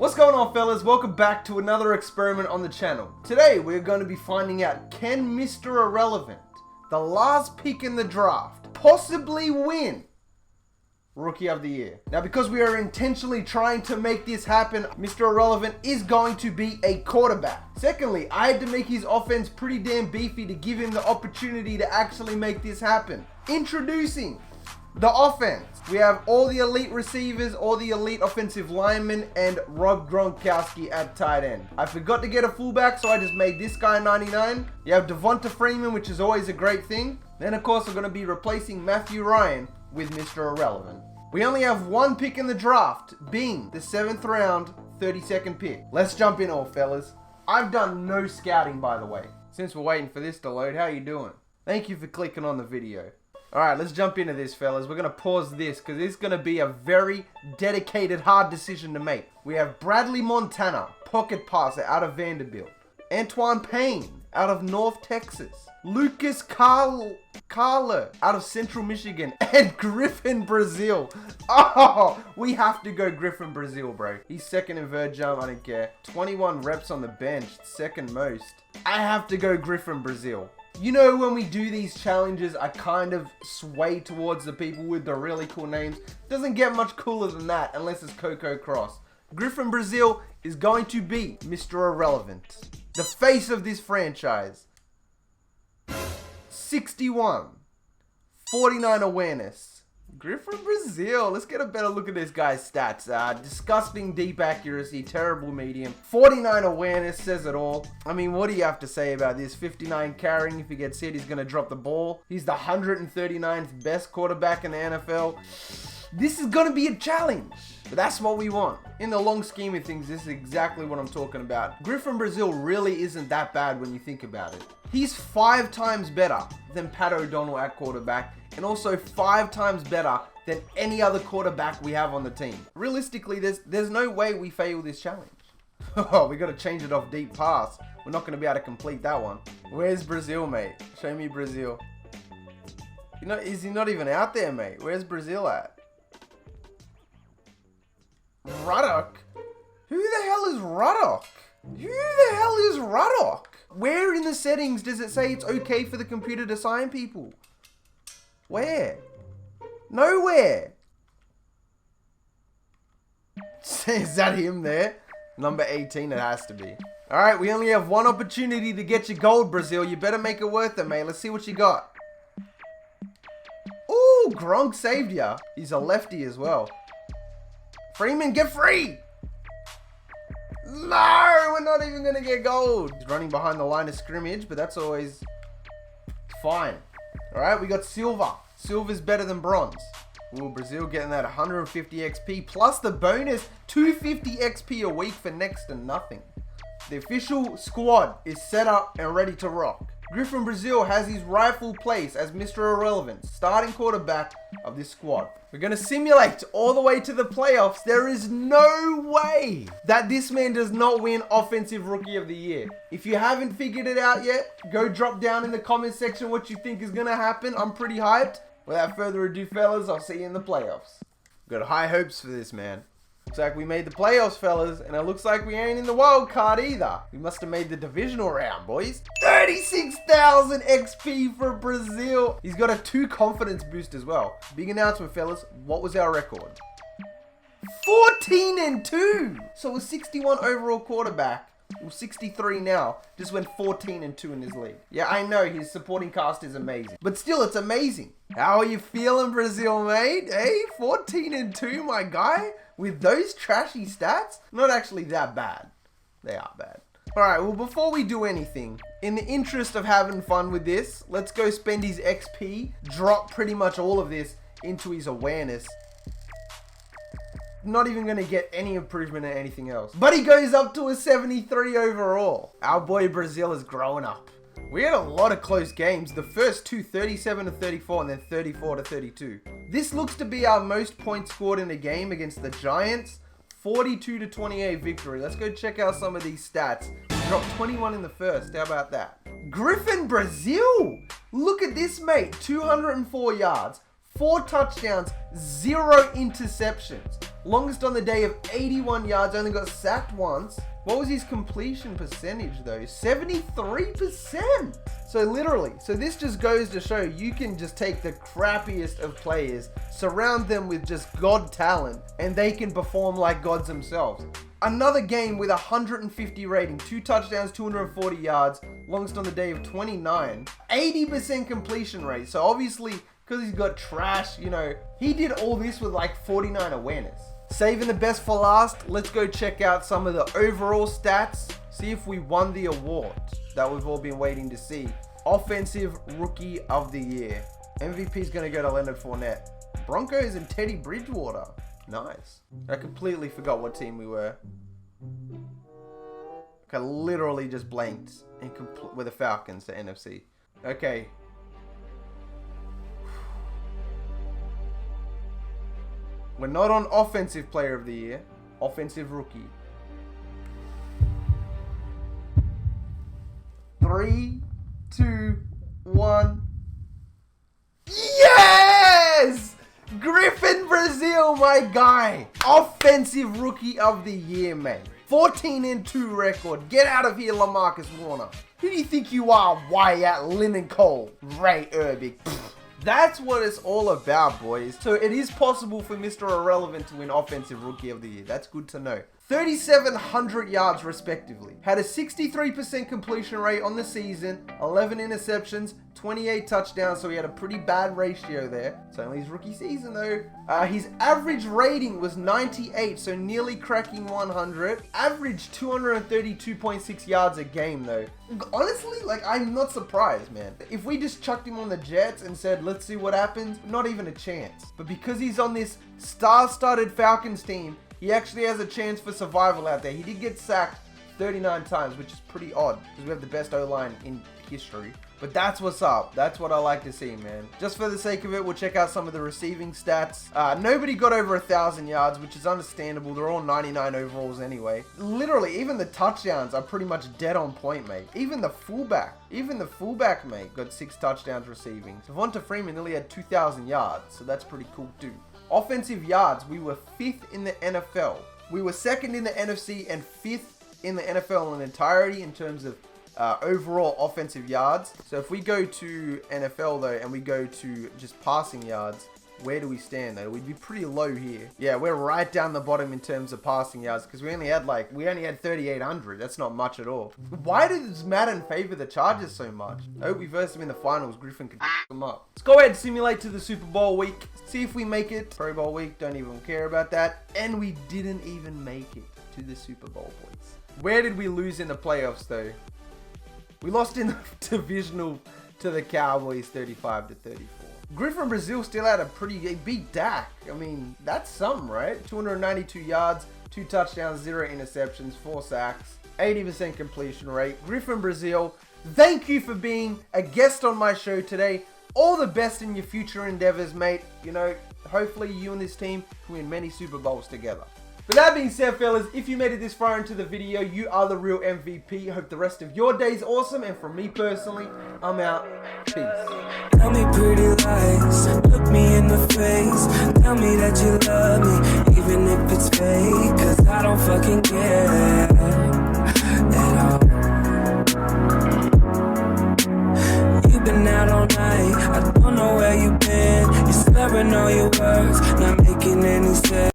What's going on, fellas? Welcome back to another experiment on the channel. Today we're going to be finding out, can Mr. Irrelevant, the last pick in the draft, possibly win Rookie of the Year? Now, because we are intentionally trying to make this happen, Mr. Irrelevant is going to be a quarterback. Secondly, I had to make his offense pretty damn beefy to give him the opportunity to actually make this happen. Introducing the offense. We have all the elite receivers, all the elite offensive linemen, and Rob Gronkowski at tight end. I forgot to get a fullback, so I just made this guy 99. You have Devonta Freeman, which is always a great thing. Then, of course, we're going to be replacing Matthew Ryan with Mr. Irrelevant. We only have one pick in the draft, being the 7th round, 32nd pick. Let's jump in, all fellas. I've done no scouting, by the way. Since we're waiting for this to load, how you doing? Thank you for clicking on the video. Alright, let's jump into this, fellas. We're going to pause this because this is going to be a very dedicated, hard decision to make. We have Bradley Montana, pocket passer out of Vanderbilt. Antoine Payne out of North Texas. Lucas Carlo out of Central Michigan. And Griffin Brazil. Oh, we have to go Griffin Brazil, bro. He's second in vert jump, I don't care. 21 reps on the bench, second most. I have to go Griffin Brazil. You know, when we do these challenges, I kind of sway towards the people with the really cool names. Doesn't get much cooler than that unless it's Coco Cross. Griffin Brazil is going to be Mr. Irrelevant, the face of this franchise. 61, 49 awareness. Griffin Brazil, let's get a better look at this guy's stats. Disgusting deep accuracy, terrible medium. 49 awareness says it all. I mean, what do you have to say about this? 59 carrying, if he gets hit, he's going to drop the ball. He's the 139th best quarterback in the NFL. This is going to be a challenge, but that's what we want. In the long scheme of things, this is exactly what I'm talking about. Griffin Brazil really isn't that bad when you think about it. He's 5 times better than Pat O'Donnell at quarterback, and also 5 times better than any other quarterback we have on the team. Realistically, there's no way we fail this challenge. Oh, we got to change it off deep pass. We're not going to be able to complete that one. Where's Brazil, mate? Show me Brazil. You know, is he not even out there, mate? Where's Brazil at? Ruddock? Who the hell is Ruddock? Who the hell is Ruddock? Where in the settings does it say it's okay for the computer to sign people? Where? Nowhere. Is that him there? Number 18 it has to be. Alright, we only have one opportunity to get you gold, Brazil. You better make it worth it, mate. Let's see what you got. Ooh, Gronk saved ya. He's a lefty as well. Freeman, get free! No, we're not even going to get gold. He's running behind the line of scrimmage, but that's always fine. All right, we got silver. Silver's better than bronze. Ooh, Brazil getting that 150 XP plus the bonus 250 XP a week for next to nothing. The official squad is set up and ready to rock. Griffin Brazil has his rightful place as Mr. Irrelevant, starting quarterback of this squad. We're going to simulate all the way to the playoffs. There is no way that this man does not win Offensive Rookie of the Year. If you haven't figured it out yet, go drop down in the comment section what you think is going to happen. I'm pretty hyped. Without further ado, fellas, I'll see you in the playoffs. Got high hopes for this man. Looks like we made the playoffs, fellas, and it looks like we ain't in the wild card either. We must have made the divisional round, boys. 36,000 XP for Brazil. He's got a 2 confidence boost as well. Big announcement, fellas. What was our record? 14-2. So a 61 overall quarterback. Well, 63 now. Just went 14-2 in his league. Yeah, I know his supporting cast is amazing, but still, it's amazing. How are you feeling, Brazil, mate? Hey, 14-2, my guy. With those trashy stats, not actually that bad. They are bad. Alright, well, before we do anything, in the interest of having fun with this, let's go spend his XP, drop pretty much all of this into his awareness. Not even going to get any improvement in anything else. But he goes up to a 73 overall. Our boy Brazil is growing up. We had a lot of close games. The first two, 37-34 and then 34-32. This looks to be our most points scored in a game against the Giants. 42-28 victory. Let's go check out some of these stats. We dropped 21 in the first. How about that? Griffin Brazil. Look at this, mate. 204 yards, 4 touchdowns, 0 interceptions. Longest on the day of 81 yards, only got sacked once. What was his completion percentage though? 73%. So literally, so this just goes to show you can just take the crappiest of players, surround them with just God talent, and they can perform like gods themselves. Another game with 150 rating, 2 touchdowns, 240 yards, longest on the day of 29, 80% completion rate. So obviously, because he's got trash, you know, he did all this with like 49 awareness. Saving the best for last, let's go check out some of the overall stats, see if we won the award that we've all been waiting to see. Offensive Rookie of the Year. MVP is going to go to Leonard Fournette. Broncos and Teddy Bridgewater. Nice. I completely forgot what team we were. I literally just blanked with the Falcons to NFC. Okay. We're not on Offensive Player of the Year. Offensive Rookie. 3, 2, 1. Yes! Griffin Brazil, my guy. Offensive Rookie of the Year, mate. 14-2 record. Get out of here, LaMarcus Warner. Who do you think you are, Wyatt Linencole? Ray Urbic. That's what it's all about, boys. So it is possible for Mr. Irrelevant to win Offensive Rookie of the Year. That's good to know. 3,700 yards respectively. Had a 63% completion rate on the season, 11 interceptions, 28 touchdowns, so he had a pretty bad ratio there. It's only his rookie season though. His average rating was 98, so nearly cracking 100. Average 232.6 yards a game though. Honestly, like, I'm not surprised, man. If we just chucked him on the Jets and said, let's see what happens, not even a chance. But because he's on this star-studded Falcons team, he actually has a chance for survival out there. He did get sacked 39 times, which is pretty odd because we have the best O-line in history. But that's what's up. That's what I like to see, man. Just for the sake of it, we'll check out some of the receiving stats. Nobody got over 1,000 yards, which is understandable. They're all 99 overalls anyway. Literally, even the touchdowns are pretty much dead on point, mate. Even the fullback, mate, got 6 touchdowns receiving. Devonta Freeman nearly had 2,000 yards, so that's pretty cool too. Offensive yards, we were 5th in the NFL. We were 2nd in the NFC and 5th in the NFL in entirety in terms of overall offensive yards. So if we go to NFL though, and we go to just passing yards, where do we stand though? We'd be pretty low here. Yeah, we're right down the bottom in terms of passing yards because we only had 3,800. That's not much at all. Why does Madden favor the Chargers so much? I hope we verse them in the finals. Griffin can them up. Let's go ahead and simulate to the Super Bowl week. See if we make it. Pro Bowl week, don't even care about that. And we didn't even make it to the Super Bowl, boys. Where did we lose in the playoffs though? We lost in the divisional to the Cowboys 35-34. Griffin Brazil still had a pretty beat Dak. I mean, that's something, right? 292 yards, 2 touchdowns, 0 interceptions, 4 sacks, 80% completion rate. Griffin Brazil, thank you for being a guest on my show today. All the best in your future endeavors, mate. You know, hopefully you and this team can win many Super Bowls together. With that being said, fellas, if you made it this far into the video, you are the real MVP. Hope the rest of your day's awesome. And for me personally, I'm out. Peace. Tell me pretty lies, look me in the face. Tell me that you love me, even